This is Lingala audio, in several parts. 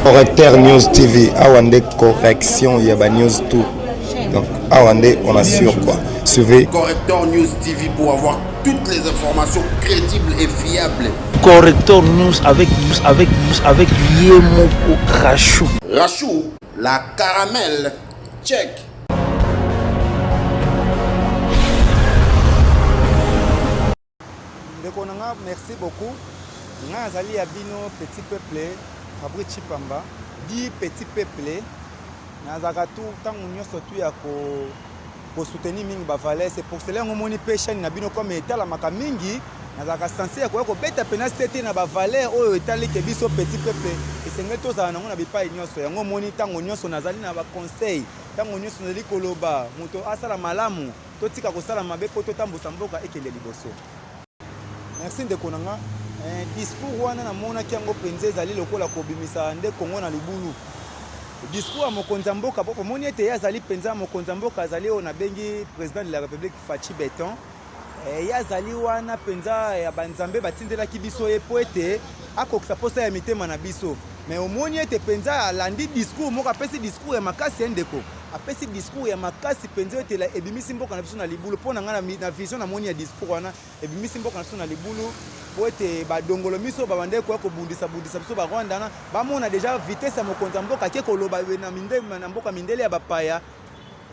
Correcteur News TV, Awande correction, il y a ba news tout. Donc Awande, on assure quoi. Suivez Correcteur News TV pour avoir toutes les informations crédibles et fiables. Correcteur News avec Yemoko Rachou. Rachou, la caramel, check. Merci beaucoup. Nazali Abino, petit peuple, Fabrice Chipamba, dit petit peuple. Nazagatu, tant qu'on surtout à soutenir Ming Bavalais, c'est pour cela que mon pêche Nabino comme état la Makamingi. Nazaka censé à quoi que bête à peine c'était na Bavalais au état les Kebiso petit peuple. Et c'est que tous en a pas ignoré. On monite tant on y Nazali na ba conseil, tant on y son li koloba, moto asala malamu, totika ko sala mabe poto tambo samboka ekele liboso. Merci de konanga. Discours wana na mona kiango penze ezali lokola kobimisa nde Kongo na libulu. Discours à mokonzi mboka popo moni ete yazali penza mokonzi mboka azali ona bengi président de la République Fachi Beton. Yazali wana penza ya banzambe batindelaki biso ye po ete akokisa posa ya mitema na biso. Mais omoni ete penza alandi discours moko apesi discours ya makasi ndeko. Apesi discours ya makasi penza ete la ebimisi mboka na biso na libulu pona ngana na vision na moni ya discours wana ebimisi mboka na biso na libulu. Po ete badongolo miso babande ko bundisa biso ba Rwanda na bamona déjà vitesse ya mokonzi mboka ke koloba na mindele na mboka mindele ya bapaya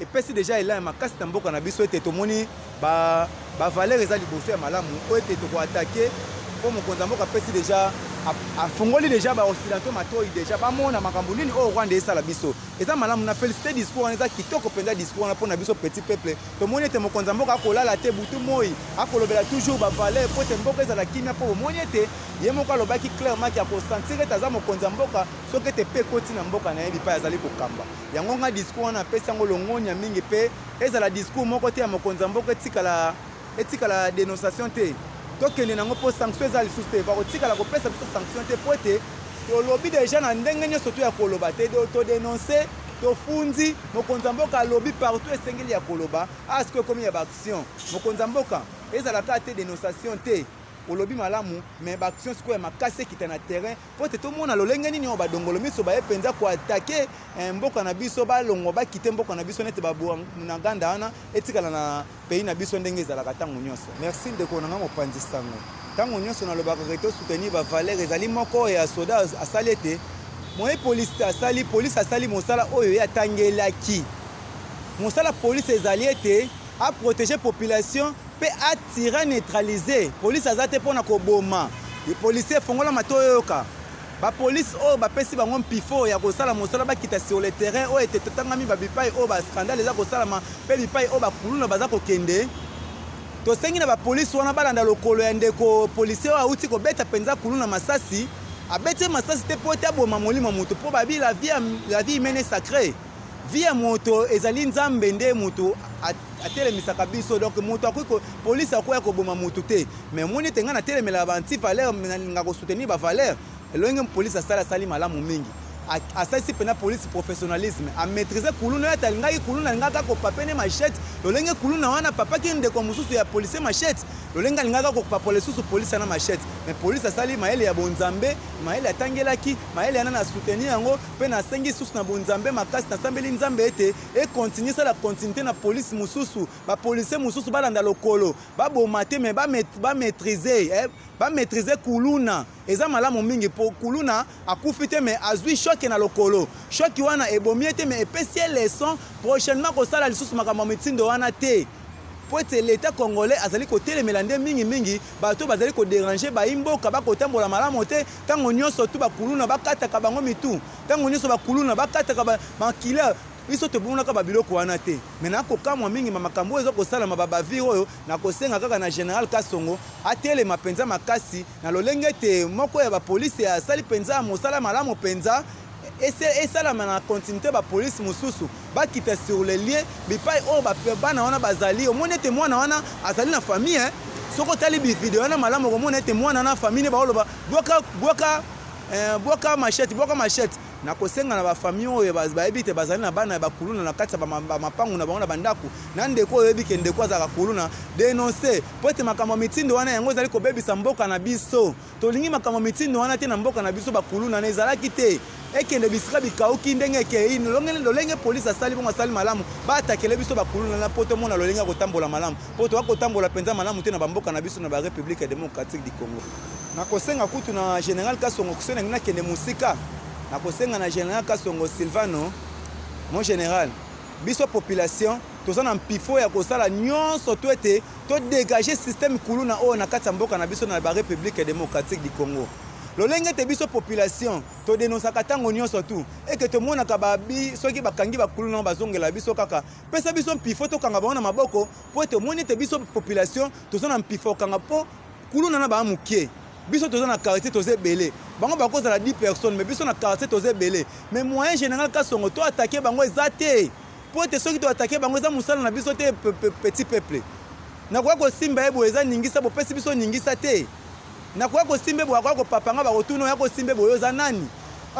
epesi déjà ela ya makasi na mboka na biso ete tomoni ba valeur ezali liboso ya malamu po ete toko attaquer po mokonzi mboka pesi déjà afungoli déjà ba occidentaux matoi déjà bamona makambo nini o Rwanda esala biso eza malamu na féliciter discours eza kitoko penza discours na pona biso petit peuple tomoni ete mokonzi mboka akolala te butu moi akolobela toujours ba valeur po ete mboka ezala kimia po moni ete ye moko alobaki clairement ki akosentir ete aza mokonzi mboka soki ete pe koti na mboka na yebi pa azali kokamba yango nga discours na pesi yango longonya mingi pe ezala discours moko te ya mokonzi mboka etikala dénonciation te tokende nango po sanction eza lisusu te bakotikala kopesa biso sanction te po ete tolobi déjà na ndenge nyonso to ya koloba te todénonce tofundi mokonzi mboka alobi partout esengeli ya koloba aske komi ya baaction mokonzi mboka ezalaka te dénonciation te olobi malamu mais baaction sikoyo ya makasi ekita na terrain po ete tomona lolenge nini oyo badongolo miso baye mpenza koatake mboka na biso balongo bakite mboka na biso nete babwa na ganda wana etikala na pays na biso ndenge ezalaka ntango nyonso. Merci ndeko nanga mopanzi sango ntango nyonso nalobaka to soutenir bavaleur ezali moko oyo ya soda asali ete moye police asali mosala oyo ye atangelaki mosala police ezali ete aprotéger population pe attirer neutraliser police azate pona ko boma les policiers fongola matoyoka ba police o ba pesi bango mpifo ya ko sala mosala ba kita sur le terrain o ete totangami ba bipai o ba scandale za ko sala ma pe bipai o ba kuluna baza ko kende to sengi na ba police wana balanda lokolo ya ndeko policier o uti ko beta penza kuluna masasi abete masasi te po ta boma molimo moto po ba bi la vie humaine sacrée vie ya moto ezali nzambe nde moto atelemisa biso donc moto akoki police akoya koboma moto te mais moni tenga na telemela ba anti valeur nga ko soutenir ba valeur elonge police asali malamu mingi asali pena police professionnalisme a maîtriser kuluna talingaki kuluna ngaka ko papene machette lolenge kuluna wana papa ki ndeko mususu ya police machette lolenga ngaka ko papole susu police na machette mais police asali maele ya bonzambe maele atangelaki maele ana na soutenir yango pe na sengi susu na bonzambe makasi na sambeli nzambe ete et continuer ça la continuité na police mususu ba police mususu balanda lokolo ba bomate mais ba maîtriser kuluna eza malamu mingi po kuluna akufite mais azwi choc na lokolo choc wana ebomiete mais epesi leçon prochainement ko sala lisusu makambo mitindo wana te po ete l'état congolais azali kotelemela nde mingi bato bazali ko déranger baimboka bakotambola malamu te ntango nyonso tu bakuluna bakataka bango mitu ntango nyonso bakuluna bakataka bakila biso tobunaka babiloko wana te mais nakokamwa mingi makambo ezo kosalama babavire oyo nakosenga kaka na général Kasongo atelema penza makasi na lolenge te moko ya bapolisi asali penza mosala malamu penza esalama na continuité bapolisi mosusu bakita sur les lieux bipai oyo bana wana bazali omoni ete mwana wana azali na famille soko tali video wana malamu okomona ete mwana na famille ne baoloba bwaka machette nakosenga na ba famille oyo bayebi te bazali na bana ya bakuluna na kati ya mapangu na bango na bandako na ndeko oyo yebi ke ndeko azaka kuluna dénoncer po ete makambo mitindo wana yango ezali kobebisa mboka na biso tolingi makambo mitindo wana te na mboka na biso bakuluna na ezalaki te ekende bisika bikauki ndenge ke lolenge police asali bongo asali malamu batakele biso bakuluna na poto mona lolenge kotambola malamu poto wakotambola penza malamu te na bamboka na biso na ba République démocratique du Congo. Nakosenga kutu na Général Kasongo kusena ngina kende musika. Nakosenga na Général Kasongo Silvano, mon général. Biso population tozana mpifo ya kosala nyonso to ete to dégager système kuluna o na kati mboka na biso na ba République démocratique du Congo. Lolenge te biso population to dénonçaka tango nyonso tu et que to mona ka babi soki bakangi bakuluna bazongela biso kaka pesa biso mpifo to kanga bana maboko po ete moni te biso population tozana mpifo kanga po kuluna na ba mukie. Biso toza na quartier toze belé bango bakoza la 10 personnes mais biso na quartier toze belé mais moyen général Kasongo to attaquer bango ezate pour te soki to attaquer bango za musala na biso te petit peuple na kwa ko simba ebo eza ningisa bo pesi biso ningisa te na kwa ko simbe bo kwa ko papanga ba kotuno ya ko simbe bo yoza nani.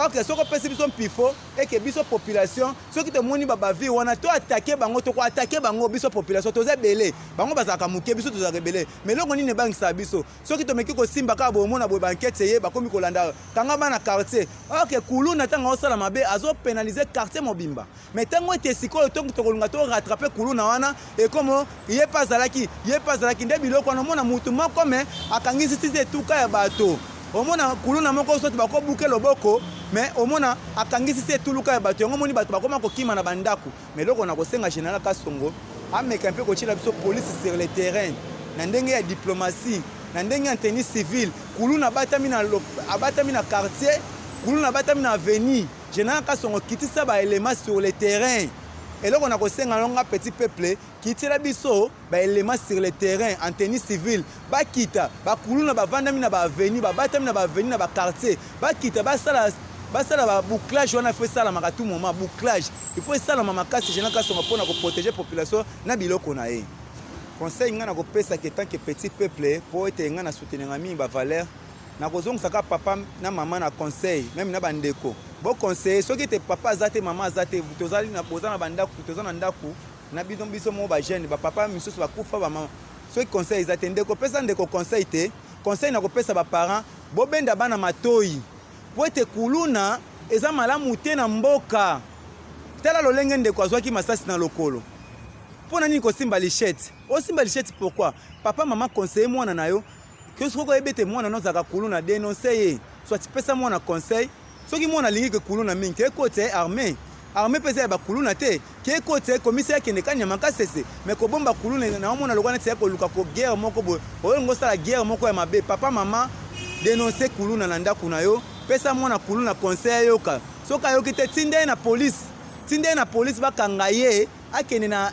Ok, soko pesi biso mpifo et que biso population soki te moni baba vie wana to attaquer bango to ko attaquer bango biso population toza belé bango bazaka muke biso toza rebelé mais longo nini bangisa biso soki to meki ko simba ka bo mona bo banquette ye bakomi ko landa kanga bana quartier. Ok, kuluna tanga osala mabe azo pénaliser quartier mobimba mais tango ete siko to kolunga to rattraper kuluna wana et comme ye pas zalaki nde biloko na mona mutu moko mais akangisi tite tuka ya bato omona kuluna moko soki bako buke loboko mais omona akangisi se tuluka ya bato yango moni bato bakoma kokima na bandako mais loko na kosenga Général Kasongo ameka mpe kochila biso police sur le terrain na ndenge ya diplomatie na ndenge ya tenue civile kuluna batami na quartier kuluna batami na avenue Général Kasongo kitisa ba éléments sur le terrain et loko na kosenga longa petit peuple kitela biso ba éléments sur le terrain en tenue civile bakita bakuluna bavandami na ba avenue batami na ba avenue na ba quartier bakita basala ba bouclage wana faut ça la makatu moment bouclage il faut ça la mamakasi Général Kasongo pour na ko protéger population na biloko na ye conseil ngana ko pesa que tant que petit peuple pour être ngana soutenir ngami ba valeur na kozonga saka papa na maman na conseil même na bandeko bon conseil soki te papa azate maman azate tozali na bozana bandako tozana ndako na bidon biso mo ba jeune ba papa misusu ba kufa ba maman soki conseil azate ndeko pesa ndeko conseil te conseil na ko pesa ba parents bo benda bana matoi po ete kuluna eza malamu te na mboka tala lolenge ndeko azwaki masasi na lokolo pona nini ko simba lichette o simba lichette pourquoi papa maman conseiller mwana na yo que soko ebete mwana no zaka kuluna dénoncer ye soit pesa mwana conseil soki mwana lingi ke kuluna mingi ke côté armée pesa ba kuluna te ke côté commissaire kende kanyama kasese mais ko bomba kuluna na mwana lokwana te ko luka ko guerre moko bo o ngo sala guerre moko ya mabe papa maman dénoncer kuluna na ndako na yo pesa mwana kuluna conseil yoka soka yoki te tinde na police bakanga ye akene na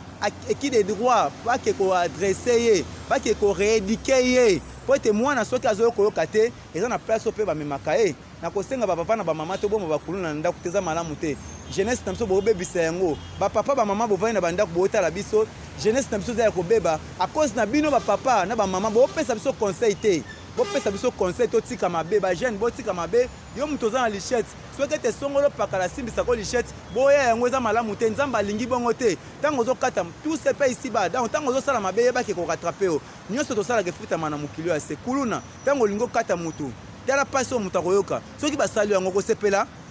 équipe de droit bake ko adresser ye bake ko rééduquer ye po ete mwana soki azo koyoka te eza na place ope bamemaka ye na kosenga bapapa na bamama to bomba bakuluna na ndako te eza malamu te jeunesse na biso bobebisa yango bapapa bamama bovandi na bandako bootala biso jeunesse na biso eza ya kobeba à cause na bino bapapa na bamama bopesa biso conseil te bopesa biso conseil totika mabe ba jeune botika mabe yo mutu oza na lichette soki ete songolo pakala simbisa ko lichette boya yango eza malamu te nzambe alingi bongo te ntango ozokata tout se paye ici bas donc ntango ozosala mabe yebaki korattrape o nyonso tosalaka efutama na mokili ya se kuluna ntango olingi okata mutu tala pasi oyo mutu akoyoka soki basali yango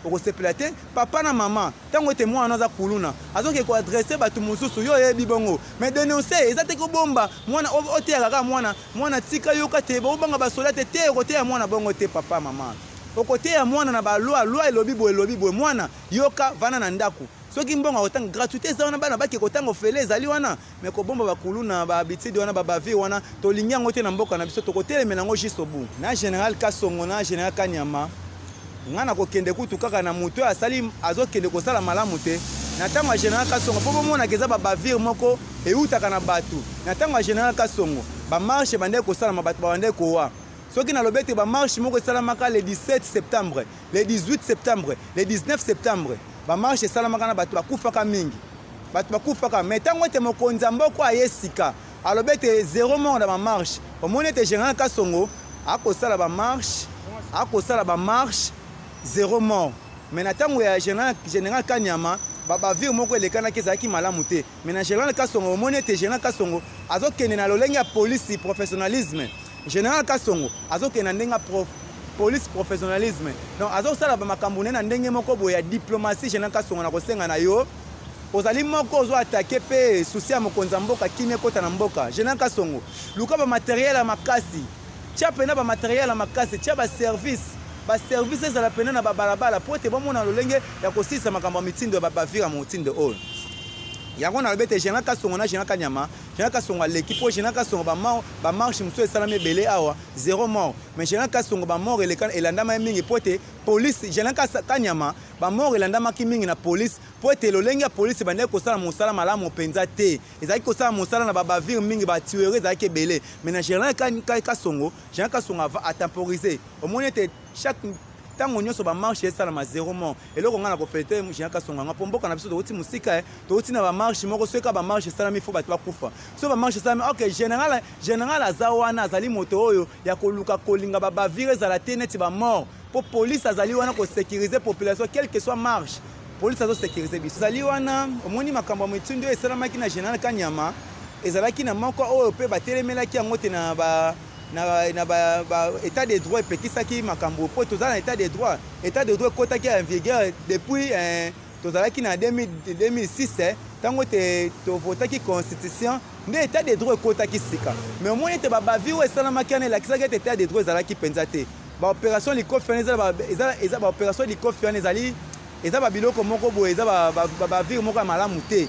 okosepela te papa na mama ntango ete mwana aza kuluna azoki koadresse bato mosusu yo oyebi bongo mais dénoncer eza te kobomba mwana oteyaka kaka mwana tika yoka te bobanga basoda te te okoteya mwana bongo te papa mama okoteya mwana na baloi elobi boye mwana yoka vana na ndako soki mbongo akotanga gratuité eza wana bana bake kotanga ofele ezali wana mais kobomba bakuluna bahabitude wana babavie wana tolingi yango te na mboka na biso tokotelemela yango juste obu na Général Kasongo na Général Kanyama ngana kokende kutu kaka na mutu asali azokende kosala malamu te na ntango ya Général Kasongo po bomonaka eza babavire moko eutaka na bato na ntango ya Général Kasongo bamarshe bande kosalama bato babande kowa soki nalobi ete bamarshe moko esalamaka le 17 septembre le 18 septembre le 19 septembre bamarshe esalamaka na bato bakufaka mingi bato bakufaka mais ntango ete mokonzi ya mboka aye sika alobi ete 0 mort na bamarshe omoni ete Général Kasongo akosala bamarshe 0 mort mais na ntango ya Général Kanyama babavire moko elekanaki ezalaki malamu te mais na Général Kasongo omoni ete Général Kasongo azokende na lolenge ya police professionnalisme Général Kasongo azokende na ndenge police professionnalisme donc azosala bamakambo na ndenge moko boye ya diplomatie Général Kasongo na kosenga na yo ozali moko ozo attaquer pe souci ya mokonzi ya mboka kimia kota na mboka Général Kasongo luka ba matériel ya makasi tia pena ba matériel ya makasi tia ba service ezala pena na babalabala po te bomona lolenge ya kosisa makambo ya mitindo ya bavira motindo oyo yango na lobete Général Kasongo na Général Kanyama Général Kasongo l'équipe Général Kasongo ba marche muso esalami ebele awa zéro mort mais Général Kasongo ba mort elandama mingi pote police Général Kanyama ba mort elandama ki mingi na police pote lolenge ya police bande kosala mosala malamu penza te ezaki kosala mosala na bavire mingi ba tuerie ezaki ebele mais na Général Kasongo a temporiser au moins était chaque tango nyonso ba marche esala ma zéro mort eloko ngana ko fete Général Kasongo nga pomboka na biso to musika to na ba marche moko soka ba marche esala mi fo ba kufa so ba marche esala OK général azawana azali moto oyo ya koluka kolinga ba bavire ezala te neti ba mort po police azali wana ko sécuriser population quelle que soit marche police azo sécuriser biso azali wana omoni makambo mitindo esala maki na Général Kanyama ezalaki na moko oyo pe batelemelaki yango te na ba état de droit epekisaki makambo po tozala na état de droit kotaki en vigueur depuis tozalaki na 2006 tango te tovotaki constitution nde état de droit ekotaki sika mais omoni ete babavire esalamaki wana elakisaki ete état de droit ezalaki mpenza te baopération likofi wana eza baopération likofi wana eza babiloko moko boye eza bavire moko ya malamu te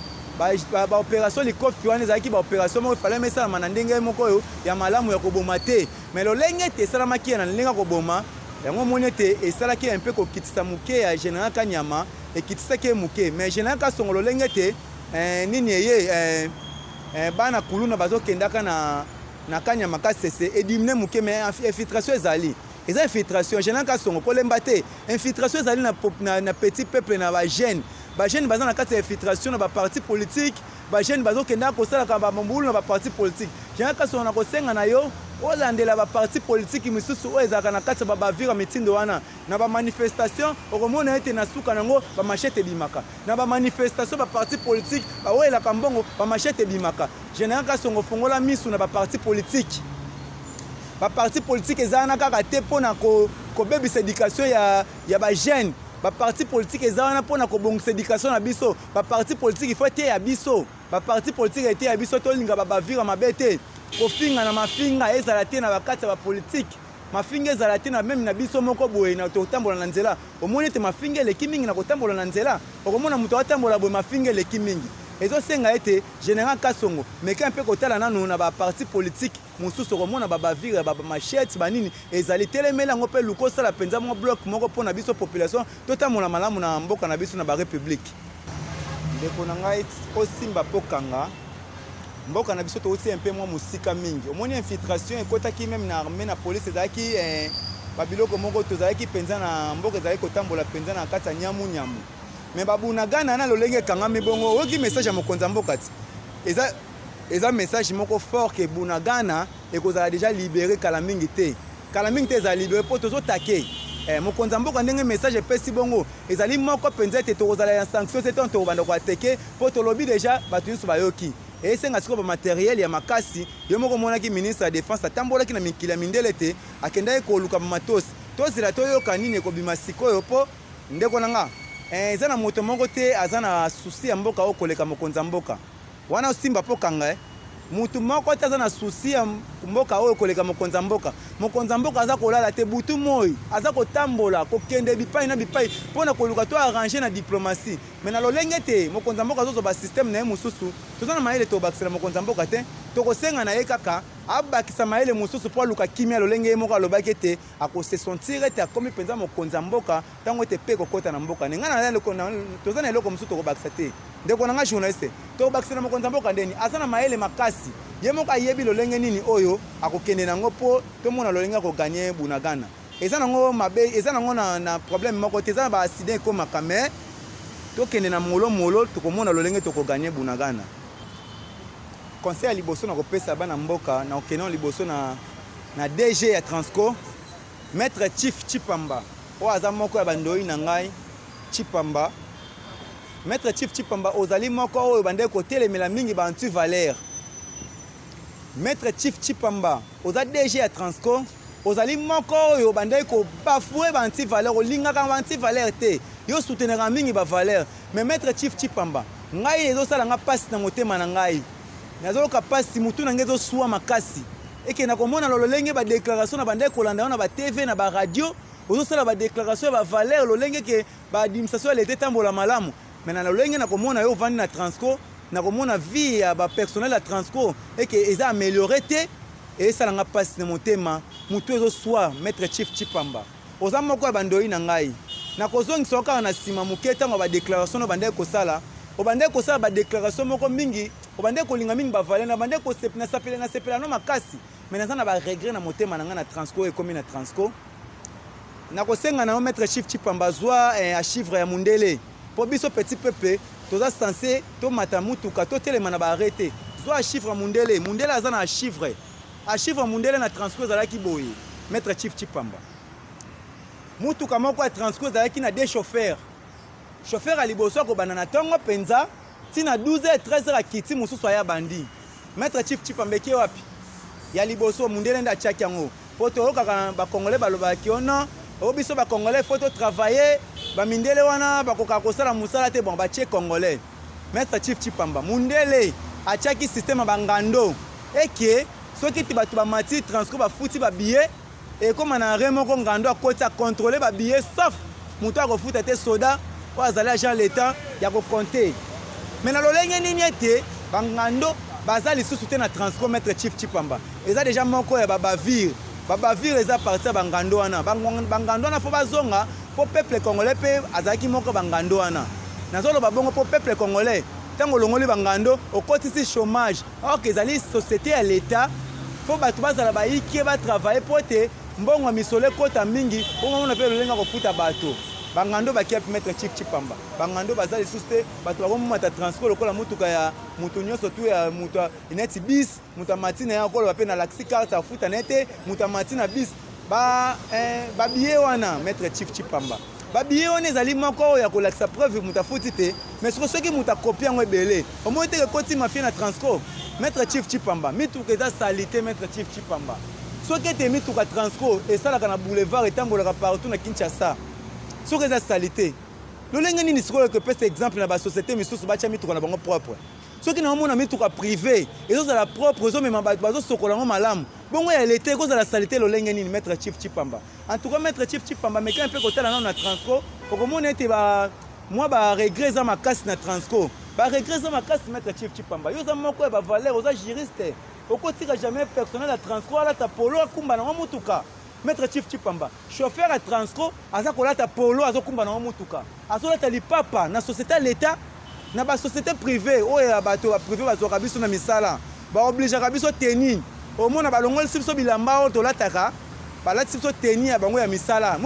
baopération likofi wana ezalaki baopération moko efalami esalama na ndenge moko oyo ya malamu ya koboma te mais lolenge ete esalamaki na ndenge ya koboma yango omoni ete esalaki mpe kokitisa moke ya Général Kanyama ekitisaki moke mais Général Kasongo lolenge ete nini eye bana kuluna bazokendaka na Kanyama kasese edimine moke mais infiltration ezali eza infiltration Général Kasongo kolemba te infiltration ezali na petit peuple na bagene bagene baza na kati ya infiltration na baparti politique bagene bazokendaka kosalaka bamambulu na baparti politique Général Kasongo na kosenga na yo olandela baparti politique misusu oyo ezalaka na kati ya bavira mitindo wana na bamanifestation okomona ete na suka nango bamashete ebimaka na bamanifestation baparti politique baoyelaka mbongo bamashete ebimaka Général Kasongo fongola misu na baparti politique baparti politique ezalana kaka te mpona kobebisa éducation ya bagene baparti politique ezalana mpona kobongisa éducation na biso baparti politique ifo te ya biso baparti politique ete ya biso tolinga bavira mabe te kofinga na mafinga ezala te na bakati ya bapolitique mafinga ezala te na meme na biso moko boye na totambola na nzela omoni ete mafinga eleki mingi na kotambola na nzela okomona moto atambola boye mafinga eleki mingi ezosenga ete Général Kasongo meka mpe kotala nanu na baparti politique mosusu okomona babavire bamashete banini ezali telemela yango mpe luka osala mpenza mwa bloc moko mpo na biso population totambola malamu na mboka na biso na barepublike ndeko na ngai osimba pokang mboka na biso touti mpe mwa mosika mingi omoni infiltration ekotaki meme na armée na police ezalaki babiloko moko tozalaki mpenza na mboka ezalaki kotambola mpenza na kati ya nyamu mais babunagana na lolenge ekangami bongo oyoki message ya mokonzi ya mboka ti eza message moko fort ke bunagana ekozala déjà libéré kala mingi te eza libéré po tozotake mokonzi ya mboka ndenge message epesi bongo ezali moko mpenza ete tokozala ya sanction te ntongo tokobanda koateke po tolobi déjà bato nyonso bayoki esenga sikoyo bamateriel ya makasi yo moko omonaki ministre ya défense atambolaki na mikili ya mindele te akendaki koluka bamatosi tozela toyoka nini ekobima sikoyo mpo ndeko na nga eza na moto moko te aza na susi ya mboka oyo koleka mokonzi ya mboka wana osimba pokang mutu moko te aza na susi ya mboka oyo koleka mokonzi ya mboka aza kolala te butu moi aza kotambola kokende bipai na bipai mpona koluka to arrange na diplomatie mais na lolenge te mokonzi ya mboka azozoba systeme na ye mosusu toza na mayele tobakisela mokonzi ya mboka te tokosenga na ye kaka abakisa mayele mosusu mpo aluka kimia lolenge ye moko alobaki ete akose sentir ete akomi mpenza mokonzi ya mboka ntango ete mpe kokɔta na mboka ndenga toza na eloko mosusu tokobakisa te ndeko na nga journaliste tokobakisa na mokonzi ya mboka ndeni aza na mayele makasi ye moko ayebi lolenge nini oyo akokende nango mpo tomona lolenge akoganye bunagana eza nango mabe eza nango na problème moko te eza na baaccident ekomaka mais tokende na molomolo tokomona lolenge tokoganye bunagana conseil ya liboso na kopesa bana mboka na okende liboso na DG ya Transco maître Chief Chipamba oyo aza moko ya bandoi na ngai Chipamba maître Chief Chipamba ozali moko oyo bandeki kotelemela mingi bantu valeur maître Chief Chipamba oza DG ya Transco ozali moko oyo bandai ko bafouer ba anti valeur olinga ka anti valeur te yo soutenir mingi ba valeur mais maître Chief Chipamba ngai ezo sala nga passe na motema na ngai nazo ka passe mutu na ngezo suwa makasi eke na komona lolenge ba déclaration na bandai ko landa na ba TV na ba radio ozo sala ba déclaration ba valeur lolenge ke ba administration elle était tambola malamu mais na lolenge na komona yo vandi na Transco na komona vie ya ba personnel à Transco eke eza amélioré te et ça n'a pas passé mon thème mutu ezo soit maître Chief Chipamba oza moko bandoi na ngai na kozongi soka na sima muketa ba déclaration no bandai ko sala o bandai ko sala ba déclaration moko mingi o bandai ko linga mingi ba valeur na bandai ko sepela no makasi mais na ba regret na motema na nga na Transco et comme na Transco na kosenga na maître Chief Chipamba zwa a chiffre ya mundele po biso petit peuple toza censé to matamutuka to telema na ba arrêter zwa chiffre mundele azana chiffre a chiffre mundele na Transco zalaki boye maître Chief Chipamba mutuka moko ya Transco zalaki na deux chauffeurs chauffeur ali boso ko banana tongo penza tina 12h 13h akiti mususu ya bandi maître Chief Chipamba ke wapi ya liboso mundele nda chaki yango poto okaka ba congolais baloba ki ono o biso ba congolais faut travailler ba mindele wana bakoka kosala musala te bon ba che congolais maître Chief Chipamba mundele a chaki système bangando eke soki ti bato ba mati Transco ba futi ba billet et comme na remo ko ngando akoti a contrôler ba billet sauf muto akofuta te soda o azali agent l'état ya ko compter mais na lolenge nini ete bangando bazali lisusu te na Transco maître Chief Chipamba eza déjà moko ya babavire eza parti bangando wana bangando wana fo bazonga po peuple congolais pe azaki moko bangando wana nazolo babongo po peuple congolais tango longoli bangando okotisi chômage or que ezali société ya l'état fo bato bazala baiki ba travailler po te mbongo misole kota mingi on pe lolenga kofuta bato bangando bakia maître Chief Chipamba bangando bazali suste bato bakomata Transco lokola mutuka ya mutu nyonso tu ya mutu ineti bis mutu matina ya kola pe na laxi carte afuta nete mutu matina bis ba biye wana maître Chief Chipamba ba biye wana ezali moko ya kolakisa preuve mutu afuti te mais soki mutu akopia ngo ebele omo te koti mafia na Transco maître Chief Chipamba mituka eza salité maître Chief Chipamba soki te mituka Transco esalaka na boulevard etambolaka partout na Kinshasa soki eza salité lolenge nini sikoyo ke pese exemple na ba société misusu bacha mituka na bango propre soki na omona mituka privé ezozala propre ezomema bato bazosokola ngo malamu bongo ya l'été ekozala salité lolenge nini maître Chief Chipamba en tout cas maître Chief Chipamba meka mpe kotala nano na Transco okomona ete mwa ba regret eza makasi na Transco ba regret eza makasi maître Chief Chipamba yo za moko ya ba valeur oza juriste okotika jamais personnel à Transco alata polo akumba na mutuka maître Chief Chipamba chauffeur à Transco aza kolata polo azokumba na mutuka azolata lipapa na société à l'état na ba société privée oyo bato ba privé bazoka biso na misala ba obligeaka biso tenir omona balongoli biso bilamba oyo tolataka balati biso tenir ya bango ya misala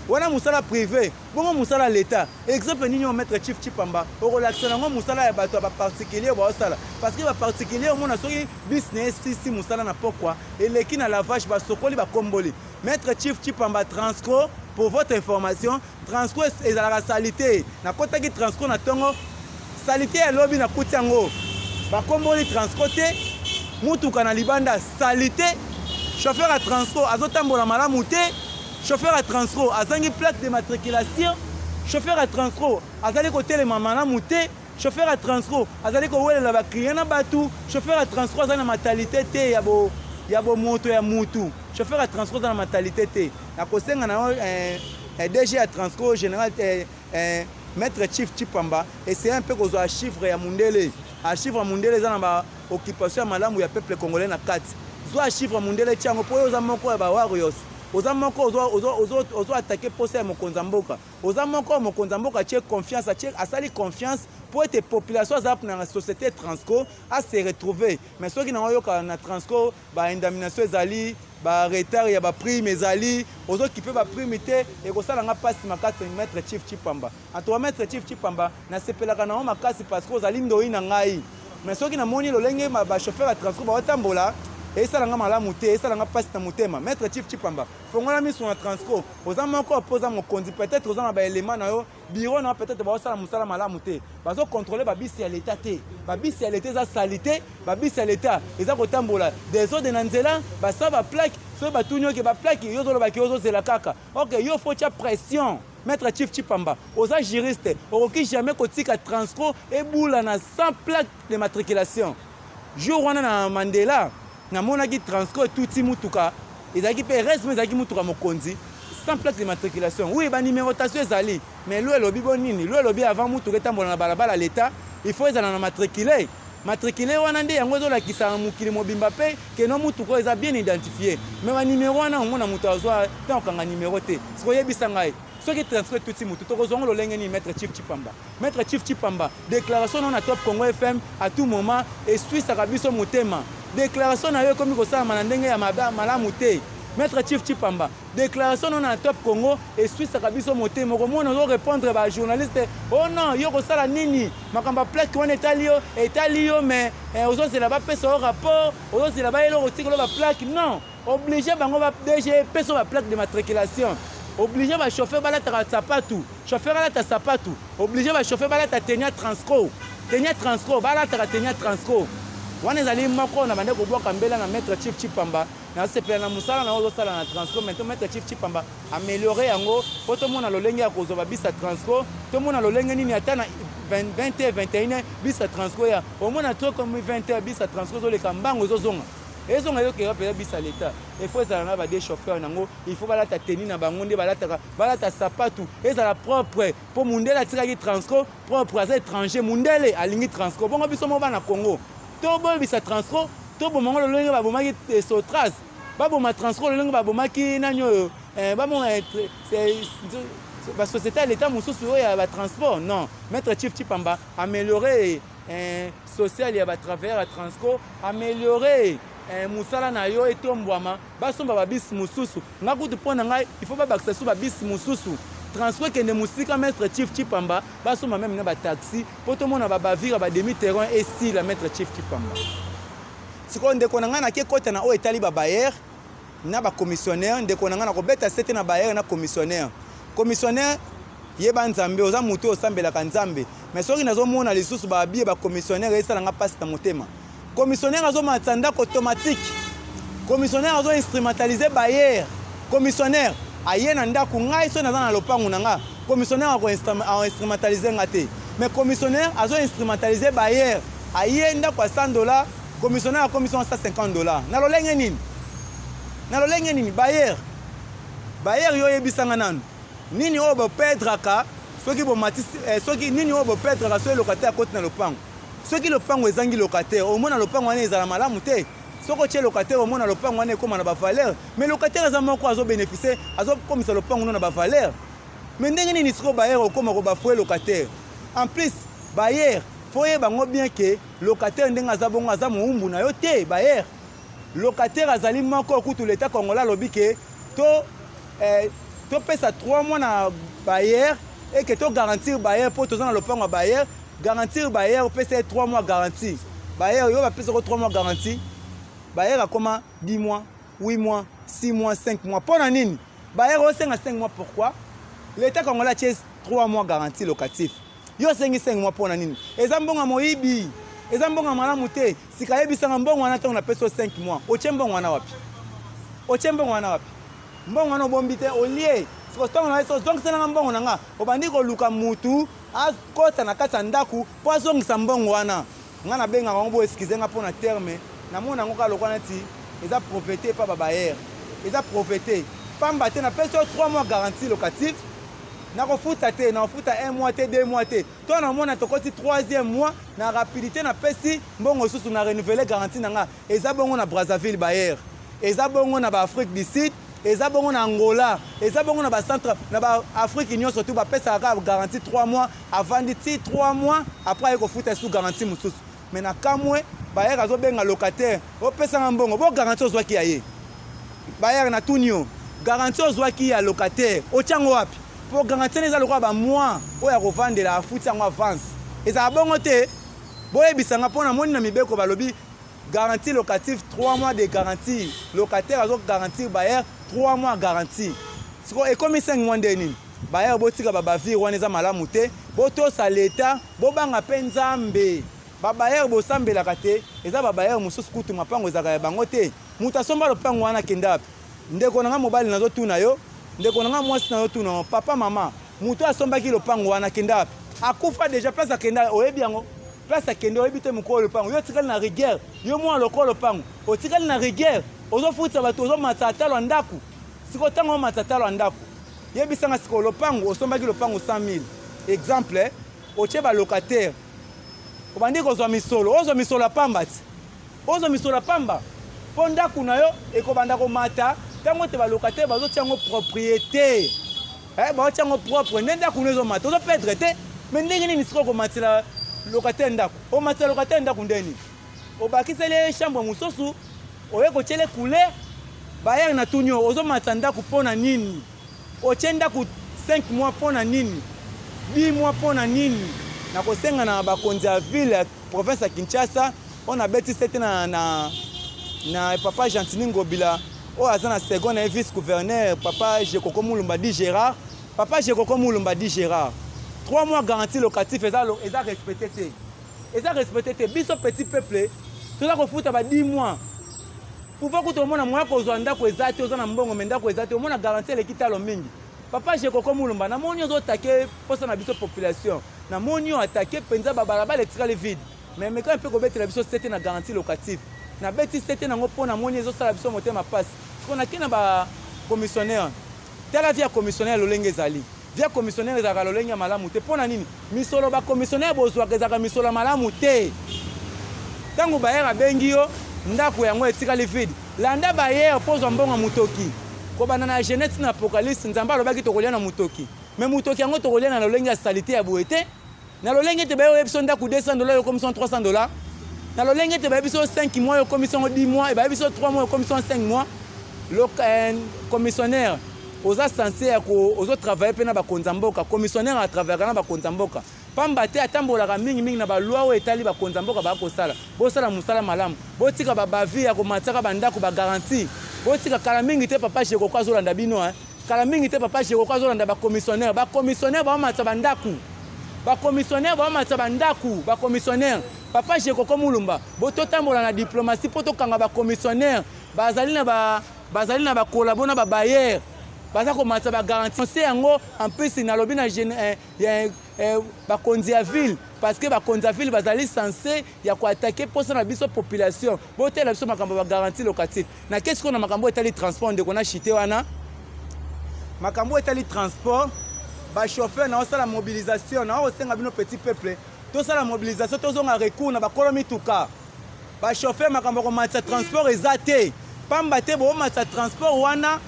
wana musala privé bongo musala l'état exemple nini o maître Chief Chipamba okolakisa nango musala ya bato ya baparticulier baosala parce que baparticulier omona soki business sisi musala na pokwa eleki na lavage basokoli bakomboli maître Chief Chipamba Transco pour votre information Transco ezalaka salité nakotaki Transco na ntongo salité ya lobi na kuti yango bakomboli Transco te mutuka na libanda salité chauffeur à Transco azotambola malamu te chauffeur à Transco azangi plaque de matriculation chauffeur à Transco azali kotelema malamu te chauffeur à Transco azali kowelela ba client na batu chauffeur à Transco azali na matalité te ya bo moto ya mutu chauffeur à Transco azali na matalité te na kosenga na DG à Transco général maître Chief Chipamba et c'est un peu kozwa chiffre ya mundele a chiffre mundele za na ba occupation ya malamu ya peuple congolais na kati zwa chiffre mundele tiango po oza moko ya ba warriors oza moko ozo attaquer poste ya mokonza mboka oza moko mokonza mboka tie confiance asali confiance pour être population azap na société Transco à se retrouver mais soki na yoka na Transco ba indemnisation ezali ba retard ya ba prime ezali ozo kipe ba prime te e ko sala nga passe makasi maître Chief Chipamba en toi maître Chief Chipamba na sepelaka na makasi parce que ozali ndoi na ngai mais soki na moni lolenge ba chauffeur à Transco ba otambola et ça langa malamu te ça langa passe na mutema maître Chief Chipamba fongola miso na Transco oza moko opoza mokonzi peut-être oza na ba élément na yo bureau na peut-être ba osala musala malamu te bazo contrôler ba bisi ya l'état te ba bisi ya l'état za salité ba bisi ya l'état eza kotambola des ordres na nzela ba sa ba plaque so batunyo ke ba plaque yo zo ba ki yo zela kaka OK yo faut tia pression Maître Chief Chipamba aux juristes okoki jamais kotika transco et boula na 100 plaques de matriculation jour wana na Mandela na monaki transco touti mutuka ezaki pe resme ezaki mutuka mokonzi 100 plaques de matriculation oui ba numérotation ezali mais lo elobi bonini lo elobi avant mutuka etambola na balabala l'état il faut ezala na matriculé wana nde yango ezolakisa mokili mobimba mpe keno mutuka eza bien identifié mais ba numéro wana omona mutu azwa te okanga numéro te sikoyebisa ngai soki transfert tout mutu tokozongo lolenge ni Maître Chief Chipamba déclaration non à Top Congo FM à tout moment et Suisse akabiso motema déclaration na yo komi kosala na ndenge ya malamu te Maître Chief Chipamba déclaration non à Top Congo et Suisse akabiso motema komona zo répondre ba journaliste oh non yo kosala nini makamba plaque wana etali yo mais ozo c'est là-bas pesa au rapport ozo c'est là-bas elo kotikolo ba plaque non obligé bango ba DG pesa ba plaque de matriculation obligé ba chauffeur balata sapatu chauffeur balata sapatu obligé ba chauffeur balata tenia transco balata tenia transco wana ezali moko na bande ko boka mbela na Maître Chief Chipamba na sepela na musala na ozo sala na transco maintenant Maître Chief Chipamba améliorer yango po to mona lolenge ya kozoba bisa transco to mona lolenge nini ata na 20 et 21 bisa transco ya au mona to comme 20 bisa transco zo le kambango zo zonga ezonga yo kera pela bisa l'état il faut ça na ba des chauffeurs nango il faut balata tenir na bango nde balata sapatu ezala propre pour mundele tika ki transco propre à étranger mundele alingi transco bongo biso mo bana Congo to bo bisa transco to bo mongo lolenge ba bomaki sotras ba boma transco lolenge ba bomaki nanyo ba mo ba société à l'état mususu ya ba transport non Maître Chief Chipamba améliorer social ya ba travers à transco améliorer musala na yo etombwama basomba ba bis mususu ngakutu pona ngai il faut pas bakisa so ba bis mususu transfert kende musika Maître Chief Chipamba basomba même na ba taxi poto mona ba bavira ba demi terrain et si la Maître Chief Chipamba siko ndeko nanga na ke kota na o etali ba bayer na ba commissionnaire ndeko nanga na ko beta sete na bayer na commissionnaire yeba nzambe oza mutu osambela ka nzambe mais soki nazomona lisusu ba bie ba commissionnaire esala nga passe na motema commissionnaire azo matanda automatique commissionnaire azo instrumentaliser bayer commissionnaire ayena ndako ngai so naza na lopangu nanga commissionnaire a instrumentaliser ngate mais commissionnaire azo instrumentaliser bayer ayenda kwa $100 commissionnaire a commission $150 na lolenge nini bayer yo yebisanga nanu nini obo pedraka soki bo matisi soki nini obo pedraka so locataire côté na lopangu soki lopango ezangi locataire au moins lopango wana ezala malamu te soko tie locataire au moins lopango wana ekoma na ba valeur mais locataire ezama ko azo bénéficier azo komisa lopango na ba valeur mais ndenge nini siko bayer okoma ko ba fouer locataire en plus bayer foye bango bien que locataire ndenge azabongo azamuumbu na yo te bayer locataire azali moko kutu l'état congolais lobi que to pesa 3 mois na bayer et que to garantir bayer pour tozana lopango bayer garantir bayer pesa 3 mois garantie bayer yo ba pesa 3 mois garantie bayer a comment 10 mois 8 mois 6 mois 5 mois pour nini bayer o 5 mois pourquoi l'état congolais tient 3 mois garantie locatif yo 5 mois pour nini ezambonga moyibi ezambonga malamu te sikayebisanga mbongo wana tango na pesa 5 mois ochembongo wana wapi mbongo wana bombi te olie siko tongo na eso zongisa mbongo nanga obandi ko luka mutu akota na kata ndaku po azongisa mbongo wana nga na benga ngo excuse nga pona terme na mona ngo ka lokwana ti eza propriété pa babayer eza propriété pamba te na pesa 3 mois garantie locative na ko futa te na futa 1 mois te 2 mois te to na mona tokoti 3e mois na rapidité na pesi mbongo susu na renouveler garantie nanga eza bongo na Brazzaville bayer eza bongo na ba Afrique du Sud eza bongo na Angola eza bongo na ba centre na ba Afrique nyonso surtout ba pesa ka garantie 3 mois avant de 3 mois après ko futa sous garantie mususu mais na kamwe bayer azo benga locataire o pesa mbongo bo garantie ozwaki yaye bayer na tunio garantie ozwaki ya locataire o tiango wapi pour garantir les allocations ba mois oya ko vendre la futi en avance eza bongo te boye bisanga pona moni na mibeko balobi garantie locative 3 mois de garantie locataire azo garantir bayer 3 mois garantie siko et comme 5 mois ndeni bayer botika ba bavir wana eza malamu te botosa l'état bobanga pe nzambe ba bayer bosambela kate eza ba bayer mususu kutu mapango ezaka bango te mutasomba lopango wana kendapi ndeko nanga mobali nazo tuna yo ndeko nanga mwasi nazo tuna papa mama muto asombaki lopango wana kenda wapi akufa déjà place akenda oyebi yango place akende oyebi te mukolo lopango yo tikali na rigueur yo mwa lokolo lopango otikali na rigueur ozofuta bato ozomata atalo ndako siko tango mata atalo ndako yebisanga siko lopango osombaki lopango 100 000 exemple oche ba locataire obandi kozwa misolo ozwa misolo pamba ti ozwa misolo pamba po ndako na yo ekobanda komata tango te ba locataire bazotiango propriété baotiango propre nde ndako nezo mata ozopedre te mais ndenge nini siko komatela locataire ndako omatela locataire ndako ndeni obakiseli chambre mosusu oye kotiele couleur bayere na tunyo ozomata ndako mpona nini otie ndako 5 mois mpona nini 10 mois mpona nini na kosenga na bakonzi ya ville ya province ya Kinshasa on abeti sete na papa Gentini Ngobila oyo aza na second na vice gouverneur papa Jekoko Mulumba di Gérard papa Jekoko Mulumba di Gérard 3 mois garantie locatif eza respecté te eza respecté te biso petit peuple toza kofuta ba 10 mois pouvoir kuto mona moya kozwa ndako eza te oza na mbongo me ndako eza te omona garantie eleki talo mingi papa Jekoko Mulumba na moni ozotake posa na biso population na moni atake penza babalabala etikali vide mais meka mpe kobetela biso sete na garantie locative na beti sete nango mpona moni ezosala biso motema pasi sikona ke na bacommissionnaire tala via commissionnaire lolenge ezali via commissionnaire ezalaka lolenge ya malamu te mpona nini misolo bacommissionnaire bozwaka ezalaka misolo ya malamu te ntango bayere abengi yo ndako yango etikali vide landa bayere mpo ozwa mbongo ya motoki kobanda na jeunesse na apocalypse nzambe alobaki tokolia na motoki me motoki yango tokolia na lolenge ya salite ya boye te na lolenge te baye biso ndako $200 yo commission $300 na lolenge te baye biso 5 mois yo commission 10 mois et baye biso 3 mois yo commission 5 mois le commissionnaire oza censé ya ko ozo travailler pe na bakonza mboka commissionnaire a travailler na bakonza mboka pamba te atambolaka mingi na balwa oyo etali bakonza mboka bakosala bosala musala malamu botika babavi ya komataka bandako bagarantie botika kala mingi te papa Jekoko azolanda bino kala mingi te papa Jekoko azolanda bacommissionnaire baomata bandako bacommissionnaire baomata bandako bacommissionnaire papa Jekoko Mulumba bototambola na diplomatie po tokanga bacommissionnaire bazali na bakolabo na babayere baza komata bagarantie se yango en plus na lobi na bakonzi ya ville parce que bakonzi ya ville bazali censé ya koattaquer posa na biso population botela biso makambo bagarantie locative na qu'est-ce qu'on a makambo etali transport ndeko na chité wana makambo etali transport bachauffeur na osala mobilisation na osenga bino petit peuple tosala mobilisation tozonga recours na bakolo mituka bachauffeur makambo komata transport eza te pamba te boomata transport wana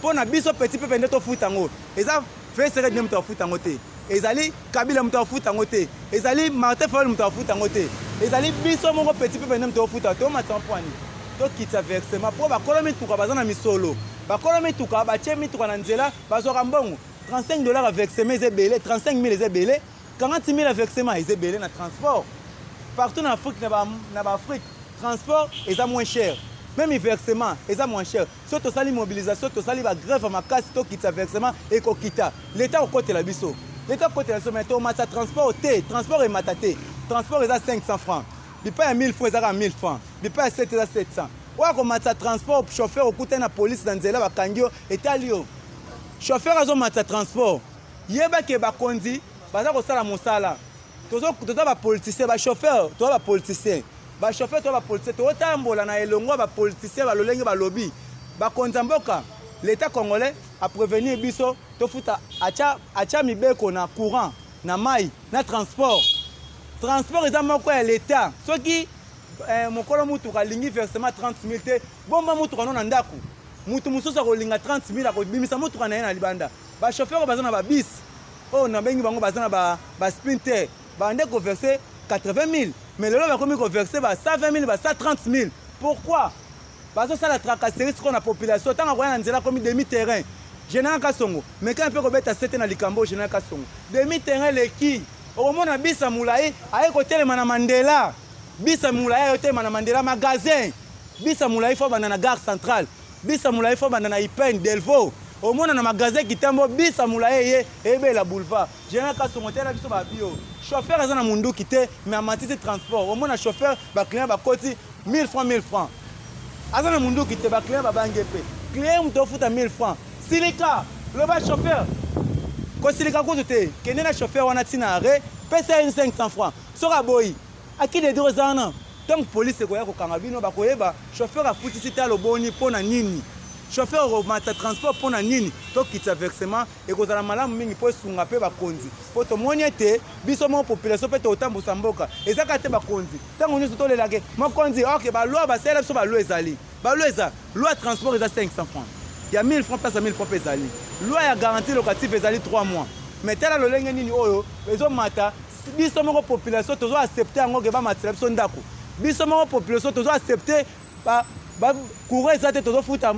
pona biso petit peuple nde tofuta ngo eza fesere nde moto afuta ngo te ezali Kabila moto afuta ngo te ezali Martin Fayulu moto afuta ngo te ezali biso moko petit peuple nde moto afuta to mata mpwani to kita versement po bakolo mituka baza na misolo bakolo mituka batie mituka na nzela bazwaka mbongo $35 à versement ezebele 35 000 ezebele 40 000 à versement ezebele na transport partout en Afrique na Afrique transport est moins cher même versement est moins cher surtout ça l'immobilisation tout ça la grève ma casse to quitte versement et ko kita l'état au côté la biso l'état côté la mais to mata transport té transport est mataté transport est à 500 francs il paye 1000 francs à 1000 francs il paye 700 à 700 wa ko mata transport chauffeur au côté na police dans nzela ba kangio etalio chauffeur azo mata transport yeba ke ba kondi baza ko sala mosala tozo ba politicien ba chauffeur to ba politicien ba chauffeur to ba politicien to tambola na elongo ba politicien ba lolenge ba lobby ba konza mboka l'état congolais a prévenir biso to futa acha mibeko na courant na mai na transport eza moko ya l'état soki mokolo mutu kalingi versement 30 000 te bomba mutu kana na ndako mutu mususu akolinga 30 000 akobimisa mutu kana na libanda ba chauffeur baza na ba bis oh na bengi bango baza na ba sprinter bande ko verser 80 000 mais le va comme ko verser ba 120 000 ba 130 000 pourquoi bazo ça la tracasserie sur la population tant qu'on a nzela comme demi terrain général Kasongo mais quand un peu ko beta 7 na likambo général Kasongo demi terrain le qui au moment na bisa moulaye aye ko telema na Mandela bisa moulaye yo telema na Mandela magasin bisa moulaye fo bana na gare centrale bisa moulaye fo bana na Ipen Delvaux au monde na magasin kitambo bisa moulaye ye ebe la boulevard général Kasongo tela biso ba bio chauffeur azana mundu kité mais amatisi transport au monde na chauffeur ba client ba koti 1000 francs azana mundu kité ba client ba bangepe client muto futa 1000 francs silika loba chauffeur ko silika ko te kene na chauffeur wana tina arrêt pesa 500 francs soka boyi aki de deux ans donc police ko ya ko kanga bino ba koyeba chauffeur a futi sita lo boni pona nini chauffeur au mata transport pona nini to kitsa versement et ko zala malamu mingi po sunga pe ba konzi po to moniete biso mo population pe to otambusa mboka ezaka te ba konzi tango nyoso to lelake mo konzi OK ba loi ba sela biso ba loi ezali ba loi eza loi transport eza 500 francs il y a 1000 francs place à 1000 francs ezali loi ya garantie locative ezali 3 mois mais tala lo lenge nini oyo ezo mata biso mo population tozo accepter ngo ke ba matela biso ndako biso mo population tozo accepter ba courant ça te futa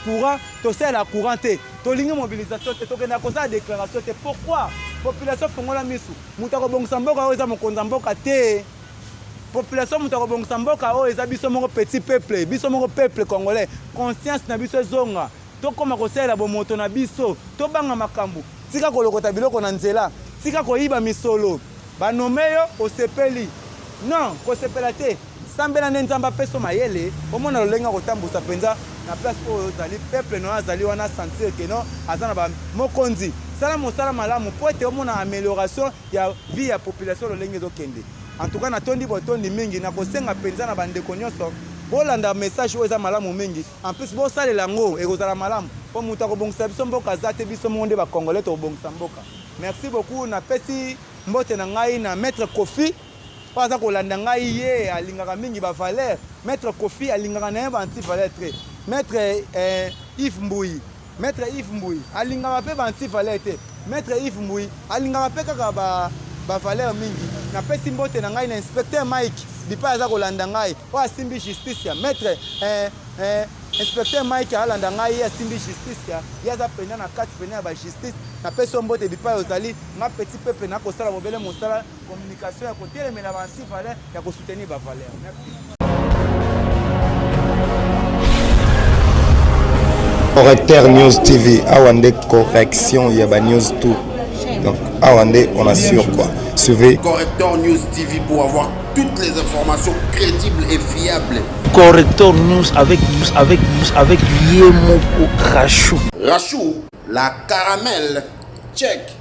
courant to c'est la courant te to ligne mobilisation te to kena ko ça déclaration te pourquoi population fongola misu muta ko bongisa mboka o eza mokonza mboka te population muta ko bongisa mboka o eza biso mo petit peuple biso mo peuple congolais conscience na biso zonga to koma ko sela bo moto na biso to banga makambu tika ko lokota biloko na nzela tika ko iba misolo ba nomeyo o sepeli non ko sepela te sambela nenzamba peso mayele omona lolenga kotambusa penza na place oyo zali peuple no azali wana sentir que non azana ba mokonzi sala mosala malamu po ete omona amélioration ya vie ya population lolenge zo kende en tout cas na tondi botondi mingi na kosenga penza na bandeko nyonso bolanda message oyo eza malamu mingi en plus bosalela ngo ekozala malamu po mutu akobongisa biso mboka aza te biso monde ba congolais tobongisa mboka merci beaucoup na pesi mbote na ngai na maître Kofi pas ko landa ngai ye alingaka mingi ba valeur maître Kofi alingaka na ba anti valeur très maître Yves Mbouyi alingaka pe ba anti valeur te maître Yves Mbouyi alingaka pe kaka ba valeur mingi na pesi mbote na ngai na inspecteur Mike bipa za ko landa ngai o asimbi justice ya maître inspecteur Mike alanda ngai ya simbi justice ya za pena na kati pena ba justice na peso mbote bipa ozali na petit peuple na ko sala mobele mosala communication ya côté les mena bansi valeur ya ko soutenir ba valeur merci. Correcteur News TV awande correction ya ba news tout donc awande on assure quoi suivez Correcteur News TV pour avoir toutes les informations crédibles et fiables. Correcteur News avec Yemoko Rachou. Rachou, la caramel, check.